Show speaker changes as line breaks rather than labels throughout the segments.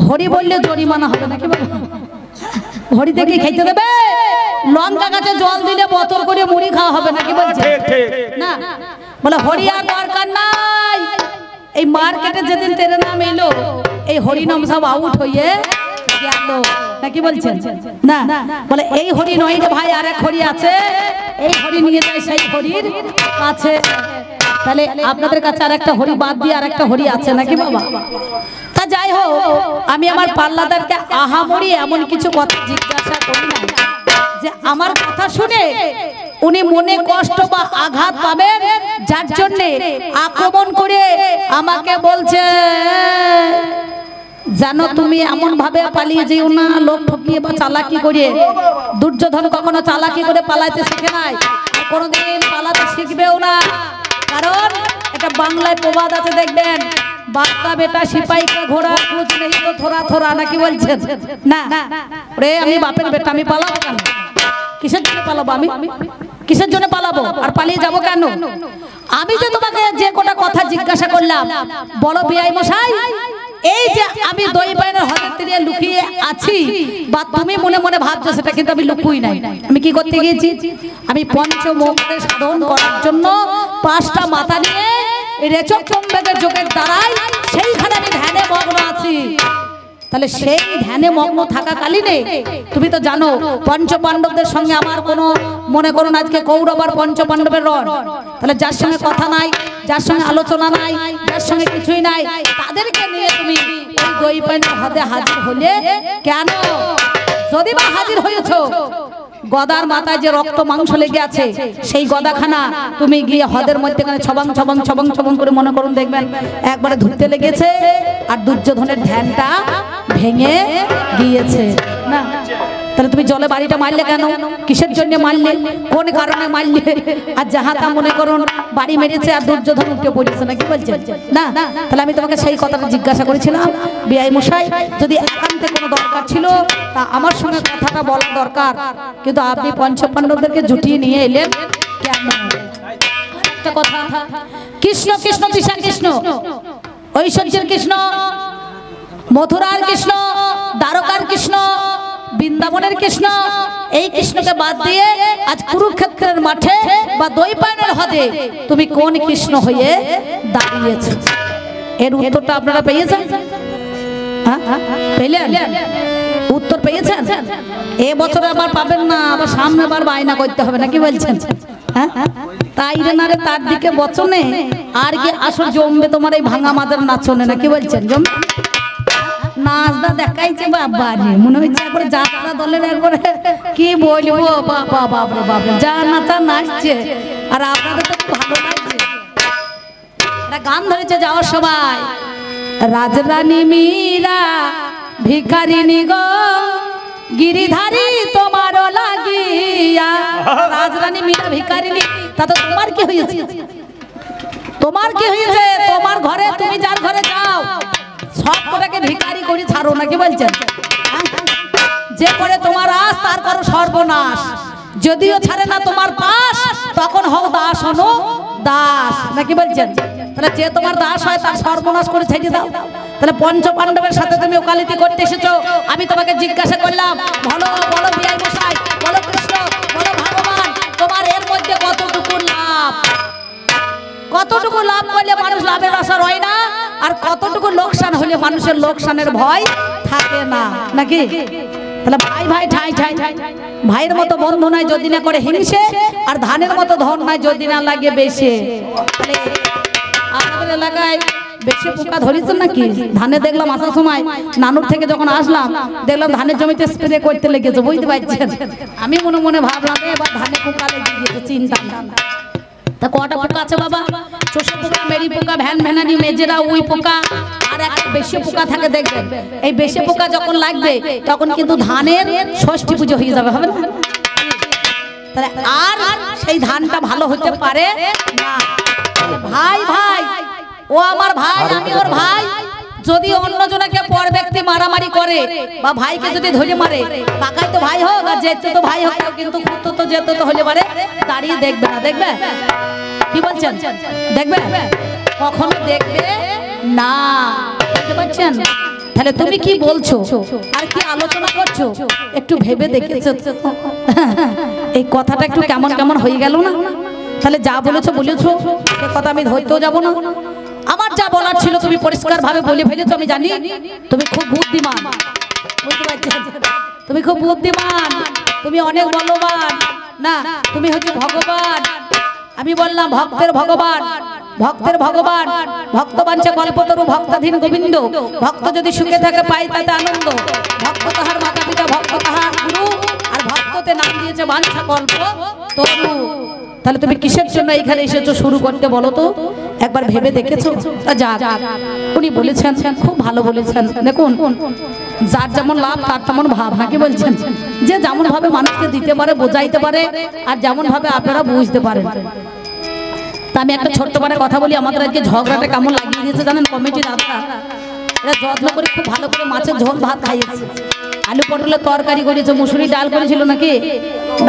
হরি বললে জরিমানা হবে নাকি বাবা? হরি থেকে খাইতে দেবে? লঙ্কা গাছে জল দিলে বোতল করে মুড়ি খাওয়া হবে নাকি বলছে না? বলে হরি আর দরকার নাই। এই মার্কেটে যেদিন তেরে নাম এলো এই হরি নাম সব আউট হয়ে গেল নাকি বলছেন না? বলে এই হরি নয় রে ভাই, আরেক হরি আছে, এই হরি নিয়ে যায় সেই হরির কাছে। তাহলে আপনাদের কাছে আরেকটা হরি বাদ দিয়ে আরেকটা হরি আছে নাকি বাবা? তা যাই হোক, আমি আমার পাল্লাদারকে আহামরি এমন কিছু কথা জিজ্ঞাসা করি না যে আমার কথা শুনে উনি মনে কষ্ট বা আঘাত পাবেন, যার জন্যে আক্রমণ করে আমাকে বলছে জানো তুমি এমন ভাবে পালিয়ে যেও না, লোক ঠকিয়ে বা চালাকি করে। দুর্যোধন কখনো চালাকি করে পালাইতে শিখে নাই, কোনোদিন পালাতে শিখবেও না। কারণ এটা বাংলায় প্রবাদ আছে, দেখবেন বাচ্চা বেটা সিপাহীকে ঘোড়া কুচ নেই তো থোড়া থোড়া নাকি বলছেন না? রে আমি বাপের বেটা, আমি পালাবো কেন? কিসের জন্য পালাবো? আমি কিসের জন্য পালাবো আর পালিয়ে যাবো কেন? আমি যে তোমাকে যে কোটা কথা জিজ্ঞাসা করলাম, বড় বিআই মশাই, এই যে আমি দই পায়নের হদের তীরে লুকিয়ে আছি বা তুমি মনে মনে ভাবছো সেটা, কিন্তু আমি লুকুই নাই। আমি কি করতে গিয়েছি? আমি পঞ্চমুখে সাধন করার জন্য 5টা মাথা নিয়ে রেচক কম্বেদের যোগের দ্বারাই সেইখানে আমি ধ্যানে মগ্ন আছি। তাহলে সেই ধ্যানে মগ্ন থাকাকালীনে তুমি তো জানো পঞ্চ পাণ্ডবদের সঙ্গে আমার কোনো মনে করুন আজকে কৌরব আর পঞ্চ পাণ্ডবের রণ, তাহলে যার সঙ্গে কথা নাই, যার সঙ্গে আলোচনা নাই, যার সঙ্গে কিছুই নাই, তাদেরকে নিয়ে তুমি ওই দই পায়নের হদে হাজির হলে কেন? যদি বা হাজির হয়েছো, গদার মাথায় যে রক্ত মাংস লেগে আছে সেই গদাখানা তুমি গিয়ে হদের মধ্যে ছবং ছবং ছবং ছবং করে মনে করুন দেখবেন একবারে ধুতে লেগেছে, আর দুর্যোধনের ধ্যানটা ভেঙে গিয়েছে না? তাহলে তুমি জলে বাড়িটা মারলে কেন? কিসের জন্য মারলে? কোন কারণে মারলে? আর যাহা তা মনে করুন বাড়ি মেরেছে আর দুর্যোধন উঠে পড়েছে নাকি বলছেন না? তাহলে আমি তোমাকে সেই কথাটা জিজ্ঞাসা করেছিলাম, বিআই মশাই যদি একান্তে কোনো দরকার ছিল তা আমার সঙ্গে কথাটা বলা দরকার, কিন্তু আপনি পঞ্চপাণ্ডবদেরকে জুটিয়ে নিয়ে এলেন কেন? একটা কথা, কৃষ্ণ কৃষ্ণ তৃষা কৃষ্ণ, ঐশ্বর্যের কৃষ্ণ, মথুরার কৃষ্ণ, দ্বারকার কৃষ্ণ, বৃন্দাবনের কৃষ্ণ, এই কৃষ্ণকে বাদ দিয়ে আজ কুরুক্ষেত্রের মাঠে বা দই পায়নের হদে তুমি কোন কৃষ্ণ হয়ে দাঁড়িয়েছো? এর উত্তরটা আপনারা পেয়েছেন? পেলেন? উত্তর পেয়েছেন? এ বছর আবার পাবেন না, আবার সামনে বার বায়না করতে হবে নাকি বলছেন? তাই রে না রে, তার দিকে বচনে আর কি আসর জমবে তোমার এই ভাঙা মাদের নাচনে নাকি বলছেন? জমবে নাচদা দেখাইছে বাবা রে, মনে হচ্ছে একবারে যাত্রা দলের একবারে কি বলবো বাবা, বাপরে বাপ, যা নাচা নাচছে। আর আপনাদের তো ভালো লাগছে, গান ধরেছে যাওয়ার সবাই, রাজরানী মীরা ভিখারিনী গো গিরিধারী তোমার লাগিয়া। রাজরানী মীরা ভিখারিনী, তাতে তোমার কি হয়েছে? তোমার কি হয়েছে? তোমার ঘরে তুমি যার ঘরে যাও সব কটাকে ভিখারি করে ছাড়ো নাকি বলছেন? যে করে তোমার আস তার করো সর্বনাশ, যদিও ছাড়ে না তোমার পাশ তখন হও দাস অনু দাস নাকি বলছেন? তাহলে যে তোমার দাস হয় তার সর্বনাশ করে ছেড়ে দাও। তাহলে পঞ্চ পাণ্ডবের সাথে তুমি ওকালতি করতে এসেছো, আমি তোমাকে জিজ্ঞাসা করলাম, বলো বলো বিআই মশাই, বলো কৃষ্ণ, বলো ভগবান, তোমার এর মধ্যে কতটুকু লাভ? কতটুকু লাভ করলে মানুষ লাভের আশা রয় না, আর কতটুকু লোকসান হলে মানুষের লোকসানের ভয় থাকে না নাকি? তাহলে ভাই ভাই ঠাই ঠাই, ভাইয়ের মতো বন্ধু নাই যদি না করে হিংসে, আর ধানের মতো ধন নাই যদি না লাগে বেশি। তাহলে আপনাদের এলাকায় বেশি পোকা ধরেছেন নাকি? ধানে দেখলাম আসার সময় নানুর থেকে যখন আসলাম দেখলাম ধানের জমিতে স্প্রে করতে লেগেছে, বুঝতে পারছেন? আমি মনে মনে ভাবলাম এবার ধানে পোকা লেগে গিয়েছে, চিন্তা না। তা কটা পোকা আছে বাবা? চোষা পোকা, মেরি পোকা, ভ্যান ভ্যানানি, মেজেরা, উই পোকা, আর একটা বেশি পোকা থাকে দেখবেন। এই বেশি পোকা যখন লাগবে তখন কিন্তু ধানের ষষ্ঠী পুজো হয়ে যাবে, হবে না? তাহলে আর সেই ধানটা ভালো হতে পারে না। ভাই ভাই, ও আমার ভাই, আমি ওর ভাই, যদি অন্যজনকে পর ব্যক্তি মারামারি করে বা ভাইকে যদি ধরে মারে, কাকাই তো ভাই হোক আর যেতে তো ভাই হোক, কিন্তু খুঁতো তো যেতে তো হলে পারে দাঁড়িয়ে দেখবে না। দেখবে? কি বলছেন? দেখবে? কখনো দেখবে না, বুঝতে পারছেন? তাহলে তুমি কি বলছো আর কি আলোচনা করছো একটু ভেবে দেখেছো? এই কথাটা একটু কেমন কেমন হয়ে গেল না? তাহলে যা বলেছো বলেছো, সে কথা আমি ধরতেও যাবো না। আমার যা বলার ছিল তুমি পরিষ্কার ভাবে বলে ফেলেছো। আমি জানি তুমি খুব বুদ্ধিমান, বুঝতে পারছেন? তুমি খুব বুদ্ধিমান, তুমি অনেক বলবান না, তুমি হচ্ছে ভগবান। আমি বললাম ভক্তের ভগবান, ভক্তের ভগবান, ভক্তবাঞ্ছা কল্পতরু ভক্তাধীন গোবিন্দ। ভক্ত যদি সুখে থাকে পাই তাতে আনন্দ। ভক্ত তাহার মাতা পিতা, ভক্ত তাহার গুরু, আর ভক্ততে নাম দিয়েছে বাঞ্ছা কল্প তরু। তাহলে তুমি কিসের জন্য এখানে এসেছো শুরু করতে বলো তো? একবার ভেবে দেখেছো? যাক, উনি বলেছেন, খুব ভালো বলেছেন। দেখুন, যার যেমন লাভ তার তেমন ভাব, নাকি বলছেন? যে যেমন ভাবে মানুষকে দিতে পারে, বোঝাইতে পারে, আর যেমন ভাবে আপনারা বুঝতে পারেন। তা আমি একটা ছোট্ট করে কথা বলি। আমাদের আজকে ঝগড়াটা কেমন লাগিয়ে দিয়েছে জানেন? কমিটি দাদা এরা যত্ন করে খুব ভালো করে মাছের ঝোল ভাত খাইয়েছে, আলু পটলের তরকারি করেছে, মুসুরি ডাল করেছিল নাকি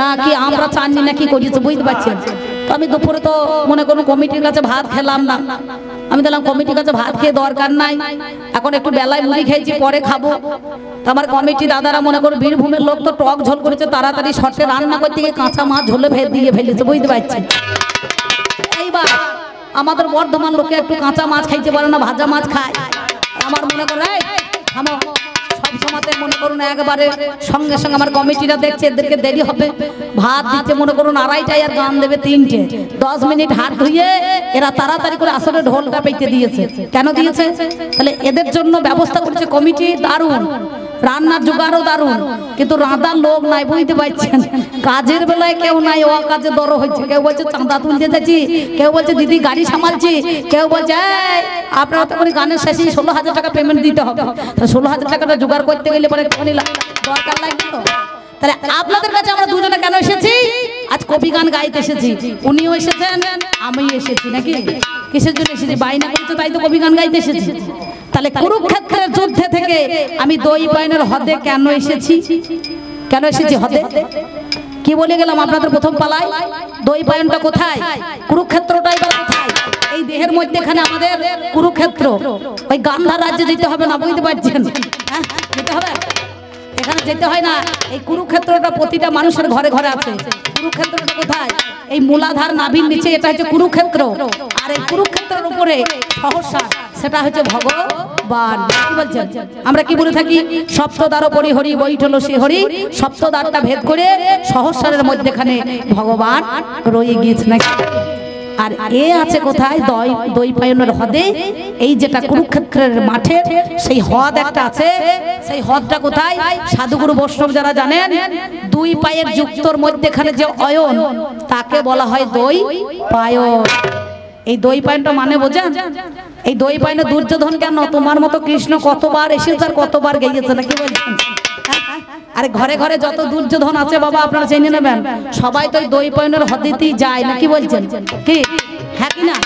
নাকি আমরা চাননি নাকি করেছে, বুঝতে পারছেন? তো আমি দুপুরে তো মনে করুন কমিটির কাছে ভাত খেলাম না। আমি দেখলাম কমিটির কাছে ভাত খেয়ে দরকার নাই, এখন একটু বেলায় মুড়ি খেয়েছি, পরে খাবো। তো আমার কমিটি দাদারা মনে করুন বীরভূমের লোক তো টক ঝোল করেছে, তাড়াতাড়ি শর্টে রান্না করতে গিয়ে কাঁচা মাছ ঝোলে দিয়ে ফেলেছে, বুঝতে পারছেন? এইবার আমাদের বর্ধমান লোকে একটু কাঁচা মাছ খাইতে পারে না, ভাজা মাছ খায়। আমার মনে করে সব সময়তে মনে করুন একবারে সঙ্গে সঙ্গে আমার কমিটিরা দেখছে এদেরকে দেরি হবে, ভাত দিচ্ছে মনে করুন 2:30টায় আর গান দেবে 3টে। 10 মিনিট হাত ধুয়ে এরা তাড়াতাড়ি করে আসলে ঢোলটা পেতে দিয়েছে। কেন দিয়েছে? তাহলে এদের জন্য ব্যবস্থা করছে কমিটি দারুণ, রান্নার জোগাড়ও দারুণ, কিন্তু রাঁধার লোক নাই, বুঝতে পারছেন? কাজের বেলায় কেউ নাই, ও কাজে দরো হচ্ছে। কেউ বলছে চাঁদা তুলতে যাচ্ছি, কেউ বলছে দিদি গাড়ি সামালছি, কেউ বলছে আপনারা তো গানের শেষে 16,000 টাকা পেমেন্ট দিতে হবে। 16,000 টাকাটা জোগাড় করতে গেলে পরে দরকার লাগবে তো। তাহলে আপনাদের কাছে আমরা দুজনে কেন এসেছি? আজ কবি গান গাইতে এসেছি, উনিও এসেছেন, আমি এসেছি। নাকি কিসের জন্য এসেছি? বাইনা করছে তাই তো কবি গান গাইতে এসেছি। তাহলে কুরুক্ষেত্রের যুদ্ধে থেকে আমি দই পায়নের হদে কেন এসেছি? কেন এসেছি হদে? কি বলে গেলাম আপনাদের প্রথম পালায়? দই পায়নটা কোথায়? কুরুক্ষেত্রটাই বা কোথায়? এই দেহের মধ্যেখানে আমাদের কুরুক্ষেত্র। ওই গান্ধার রাজ্যে যেতে হবে না, বুঝতে পারছেন? হ্যাঁ, যেতে হবে, এখানে যেতে হয় না। এই কুরুক্ষেত্রটা প্রতিটা মানুষের ঘরে ঘরে আছে। কুরুক্ষেত্রটা কোথায়? এই মূলাধার নাভির নিচে, এটা হচ্ছে কুরুক্ষেত্র। আর এই কুরুক্ষেত্রের উপরে সহস্র, সেটা হচ্ছে ভগবান। কি বলছেন? আমরা কি বলে থাকি? সপ্তদ্বার পরিহরি বৈঠল সে হরি। সপ্তদ্বারটা ভেদ করে সহস্রের মধ্যেখানে ভগবান রয়ে গিয়েছে নাকি? আর এ আছে কোথায়? দই পায়নের হদে। এই যেটা কুরুক্ষেত্রের মাঠে সেই হদ একটা আছে, সেই হদটা কোথায়? সাধুগুরু বৈষ্ণব যারা জানেন, দুই পায়ের যুক্তর মধ্যেখানে যে অয়ন, তাকে বলা হয় দই পায়ন। এই দই পায়নটা মানে বোঝেন? এই দই পায়নে দুর্যোধন কেন? তোমার মতো কৃষ্ণ কতবার এসেছে আর কতবার গেয়েছে, নাকি বলছেন? আরে ঘরে ঘরে যত দুর্যোধন আছে বাবা আপনারা জেনে নেবেন, সবাই তো দই পায়নের হদেতেই যায়, নাকি বলছেন? কি হ্যাঁ কি না?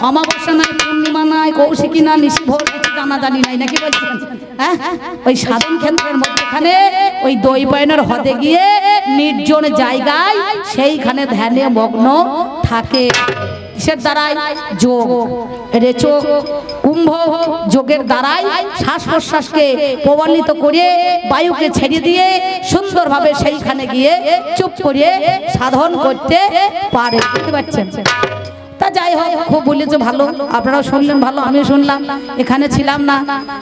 অমাবস্যা নাই, পূর্ণিমা নাই, কৌশিকী না, নিশিভোর কিছু জানা জানি নাই, নাকি বলছেন? হ্যাঁ, ওই সাধন ক্ষেত্রের মধ্যখানে ওই দই পায়নের হদে গিয়ে নির্জন জায়গায় সেইখানে ধ্যানে মগ্ন থাকে। কিসের দ্বারাই? যোগ, রেচক, কুম্ভ যোগের দ্বারাই শ্বাস প্রশ্বাসকে প্রবালিত করে বায়ুকে ছেড়ে দিয়ে সুন্দরভাবে সেইখানে গিয়ে চুপ করে সাধন করতে পারে। বুঝতে পারছেন? তা যাই হোক, খুব বলেছে ভালো, আপনারাও শুনলেন ভালো, আমিও শুনলাম। এখানে ছিলাম না,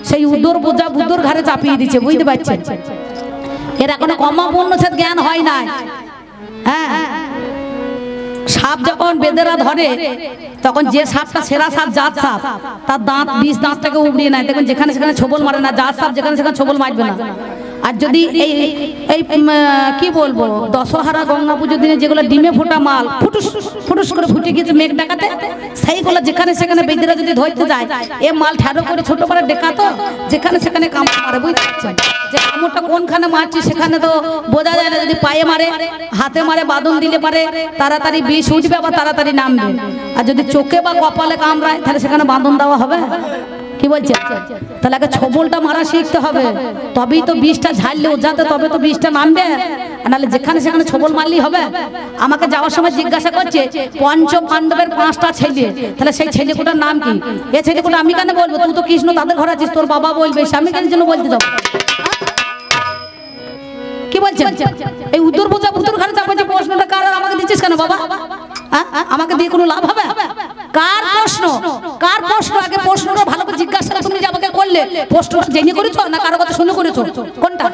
সেই উদর বোঝা বুদর ঘাড়ে চাপিয়ে দিচ্ছে, বুঝতে পারছেন? এর এখনো কর্মপূর্ণছেদ জ্ঞান হয় নাই। হ্যাঁ, সাপ যখন বেদেরা ধরে তখন যে সাপটা সেরা সাপ জাত সাপ, তার দাঁত 20 দাঁতটাকে উগড়িয়ে নেয়। দেখুন যেখানে সেখানে ছোবল মারে না, জাত সাপ যেখানে সেখানে ছোবল মারবে না। আর যদি এই এই কি বলবো, দশহারা গঙ্গা পুজোর দিনে যেগুলো ডিমে ফোটা মাল ফুটুস ফুটুস করে ফুটে গিয়েছে মেঘ ডাকাতে, সেইগুলো যেখানে সেখানে বেদেরা যদি ধরতে যায়, এ মাল ঠাড়ো করে ছোট করে ডেকাতো, যেখানে সেখানে কামড় মারে। বুঝতে পারছেন? যে কামড়টা কোনখানে মারছি সেখানে তো বোঝা যায় না। যদি পায়ে মারে, হাতে মারে, বাঁধন দিলে পারে তাড়াতাড়ি বিষ উঠবে বা তাড়াতাড়ি নামবে। আর যদি চোখে বা কপালে কামড়ায় তাহলে সেখানে বাঁধন দেওয়া হবে? কি কি বলছে? তাহলে আগে ছবলটা মারা শিখতে হবে, তবেই তো বিষটা ঝাড়লে ওজাতে তবে তো বিষটা নামবে, নাহলে যেখানে সেখানে ছবল মারলেই হবে। আমাকে যাওয়ার সময় জিজ্ঞাসা করছে পঞ্চ পাণ্ডবের 5টা ছেলে, তাহলে সেই ছেলেগুলোর নাম কি? এই ছেলেগুলো আমি কেন বলবো? তুই তো কৃষ্ণ তাদের ঘরে আছিস, তোর বাবা বলবে, আমি কেন জন্য বলতে যাবো? কি বলছেন? এই উত্তর বোঝা উত্তর ঘরে চাপা যে প্রশ্নটা কার, আমাকে দিচ্ছিস কেন বাবা? আমাকে দিয়ে কোনো লাভ হবে? কার প্রশ্ন? কার প্রশ্ন? আগে প্রশ্নটা ভালো করে জিজ্ঞাসা করে তুমি যে আমাকে করলে, প্রশ্নটা জেনে করেছো না কারো কথা শুনে করেছো? কোনটা?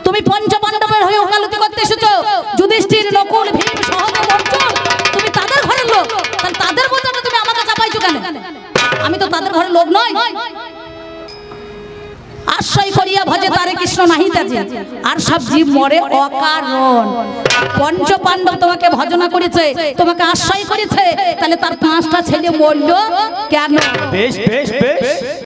তুমি পঞ্চ পাণ্ডবের হয়ে ওকালতি করতে এসেছো, যুধিষ্ঠির, নকুল, ভীম, সহদেব, অর্জুন, তুমি তাদের ঘরের লোক, তাহলে তাদের বোঝাটা তুমি আমাকে চাপাইছো কেন? আমি তো তাদের ঘরের লোক নই। আশ্রয় করিয়া ভজে তারে কৃষ্ণ নাহি তাজে, আর সব জীব মরে অকারণ। পঞ্চ পাণ্ডব তোমাকে ভজনা করেছে, তোমাকে আশ্রয় করেছে, তাহলে তার 5টা ছেলে মরল কেন? বেশ বেশ বেশ।